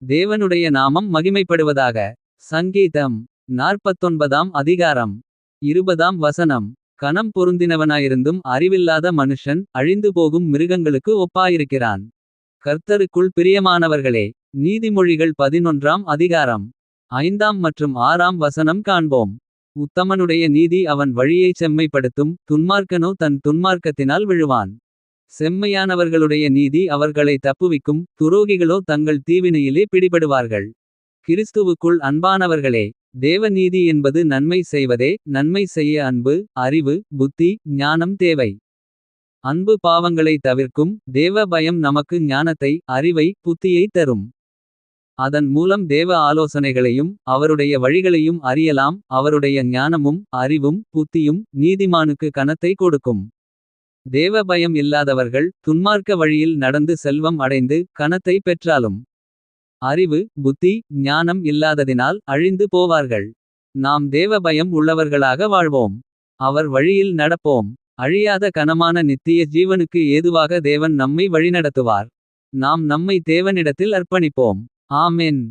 தேவனுடைய நாமம் மகிமைப்படுவதாக. சங்கீதம் 49ஆம் அதிகாரம் 20ஆம் வசனம். கனம் பொருந்தினவனாயிருந்தும் அறிவில்லாத மனுஷன் அழிந்து போகும் மிருகங்களுக்கு ஒப்பாயிருக்கிறான். கர்த்தருக்குள் பிரியமானவர்களே. நீதிமொழிகள் 11ஆம் அதிகாரம் 5ஆம் மற்றும் 6ஆம் வசனம் காண்போம். உத்தமனுடைய நீதி அவன் வழியைச் செம்மைப்படுத்தும். துன்மார்க்கனோ தன் துன்மார்க்கத்தினால் விழுவான். செம்மையானவர்களுடைய நீதி அவர்களை தப்புவிக்கும். துரோகிகளோ தங்கள் தீவினையிலே பிடிபடுவார்கள். கிறிஸ்துவுக்குள் அன்பானவர்களே. தேவ நீதி என்பது நன்மை செய்வதே. நன்மை செய்ய அன்பு, அறிவு, புத்தி, ஞானம் தேவை. அன்பு பாவங்களை தவிர்க்கும். தேவ பயம் நமக்கு ஞானத்தை, அறிவை, புத்தியை தரும். அதன் மூலம் தேவ ஆலோசனைகளையும் அவருடைய வழிகளையும் அறியலாம். அவருடைய ஞானமும் அறிவும் புத்தியும் நீதிமானுக்கு கனத்தை கொடுக்கும். தேவ பயம் இல்லாதவர்கள் துன்மார்க்க வழியில் நடந்து செல்வம் அடைந்து கனத்தை பெற்றாலும். அறிவு, புத்தி, ஞானம் இல்லாததினால் அழிந்து போவார்கள். நாம் தேவ பயம் உள்ளவர்களாக வாழ்வோம். அவர் வழியில் நடப்போம். அழியாத கனமான நித்திய ஜீவனுக்கு ஏதுவாக தேவன் நம்மை வழிநடத்துவார். நாம் நம்மை தேவனிடத்தில் அர்ப்பணிப்போம். ஆமென்.